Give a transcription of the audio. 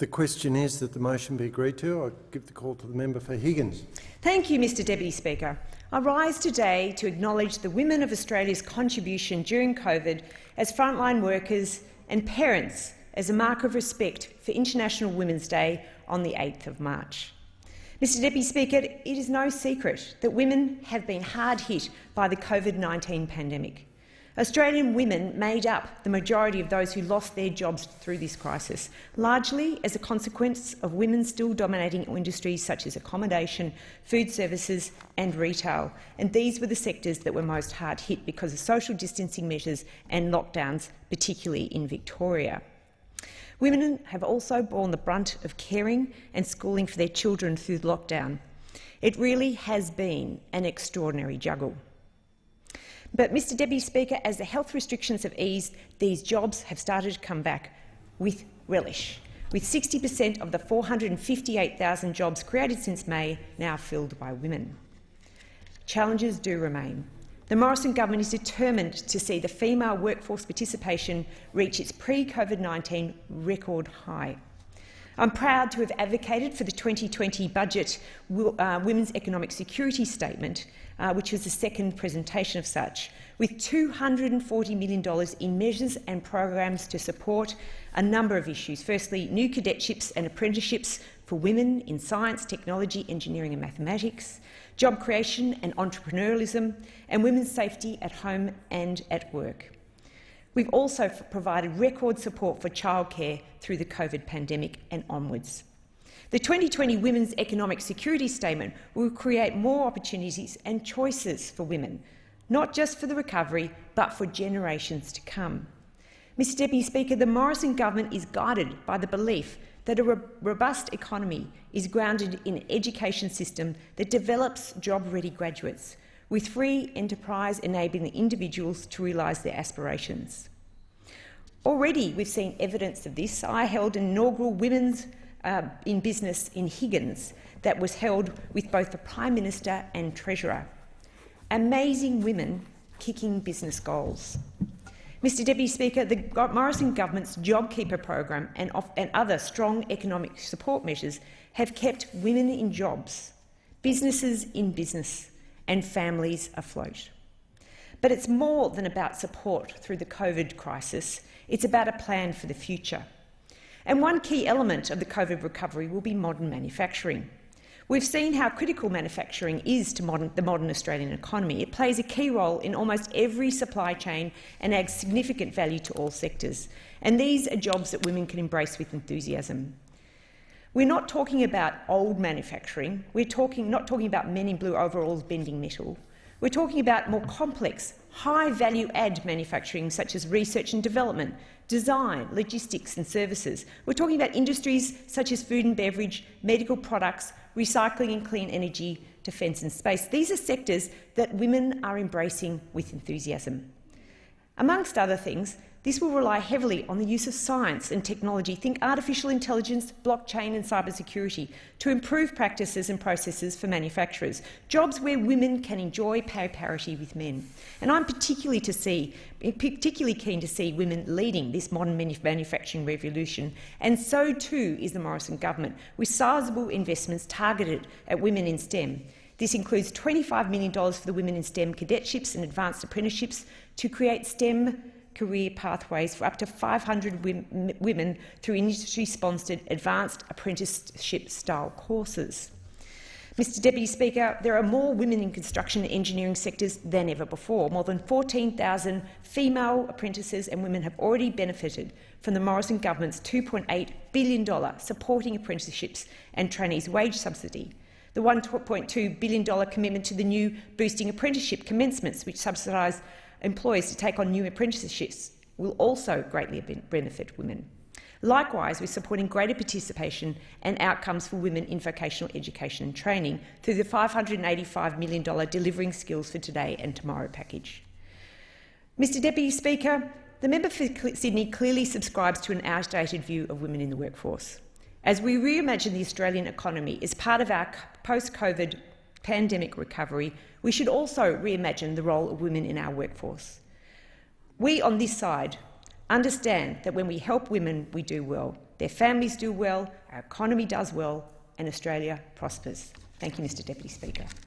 The question is that the motion be agreed to. I give the call to the member for Higgins. Thank you, Mr Deputy Speaker. I rise today to acknowledge the women of Australia's contribution during COVID as frontline workers and parents as a mark of respect for International Women's Day on the 8th of March. Mr Deputy Speaker, it is no secret that women have been hard hit by the COVID-19 pandemic. Australian women made up the majority of those who lost their jobs through this crisis, largely as a consequence of women still dominating industries such as accommodation, food services and retail. And these were the sectors that were most hard hit because of social distancing measures and lockdowns, particularly in Victoria. Women have also borne the brunt of caring and schooling for their children through lockdown. It really has been an extraordinary juggle. But, Mr Deputy Speaker, as the health restrictions have eased, these jobs have started to come back with relish, with 60% of the 458,000 jobs created since May now filled by women. Challenges do remain. The Morrison government is determined to see the female workforce participation reach its pre-COVID-19 record high. I'm proud to have advocated for the 2020 budget Women's Economic Security Statement, which was the second presentation of such, with $240 million in measures and programs to support a number of issues. Firstly, new cadetships and apprenticeships for women in science, technology, engineering and mathematics, job creation and entrepreneurialism, and women's safety at home and at work. We've also provided record support for childcare through the COVID pandemic and onwards. The 2020 Women's Economic Security Statement will create more opportunities and choices for women, not just for the recovery, but for generations to come. Mr Deputy Speaker, the Morrison government is guided by the belief that a robust economy is grounded in an education system that develops job-ready graduates, with free enterprise enabling individuals to realise their aspirations. Already we've seen evidence of this. I held an inaugural Women's in Business in Higgins that was held with both the Prime Minister and Treasurer. Amazing women kicking business goals. Mr Deputy Speaker, the Morrison government's JobKeeper program and other strong economic support measures have kept women in jobs, businesses in business and families afloat. But it's more than about support through the COVID crisis. It's about a plan for the future. And one key element of the COVID recovery will be modern manufacturing. We've seen how critical manufacturing is to the modern Australian economy. It plays a key role in almost every supply chain and adds significant value to all sectors. And these are jobs that women can embrace with enthusiasm. We're not talking about old manufacturing. We're not talking about men in blue overalls bending metal. We're talking about more complex, high-value-add manufacturing such as research and development, design, logistics and services. We're talking about industries such as food and beverage, medical products, recycling and clean energy, defence and space. These are sectors that women are embracing with enthusiasm. Amongst other things, this will rely heavily on the use of science and technology, think artificial intelligence, blockchain and cybersecurity, to improve practices and processes for manufacturers, jobs where women can enjoy pay parity with men. And I'm particularly keen to see women leading this modern manufacturing revolution, and so too is the Morrison government, with sizable investments targeted at women in STEM. This includes $25 million for the Women in STEM cadetships and advanced apprenticeships to create STEM career pathways for up to 500 women through industry-sponsored advanced apprenticeship-style courses. Mr Deputy Speaker, there are more women in construction and engineering sectors than ever before. More than 14,000 female apprentices and women have already benefited from the Morrison government's $2.8 billion supporting apprenticeships and trainees wage subsidy, the $1.2 billion commitment to the new boosting apprenticeship commencements, which subsidise employers to take on new apprenticeships, will also greatly benefit women. Likewise, we're supporting greater participation and outcomes for women in vocational education and training through the $585 million Delivering Skills for Today and Tomorrow package. Mr Deputy Speaker, the member for Sydney clearly subscribes to an outdated view of women in the workforce. As we reimagine the Australian economy as part of our post-COVID pandemic recovery, we should also reimagine the role of women in our workforce. We on this side understand that when we help women, we do well. Their families do well, our economy does well, and Australia prospers. Thank you, Mr Deputy Speaker.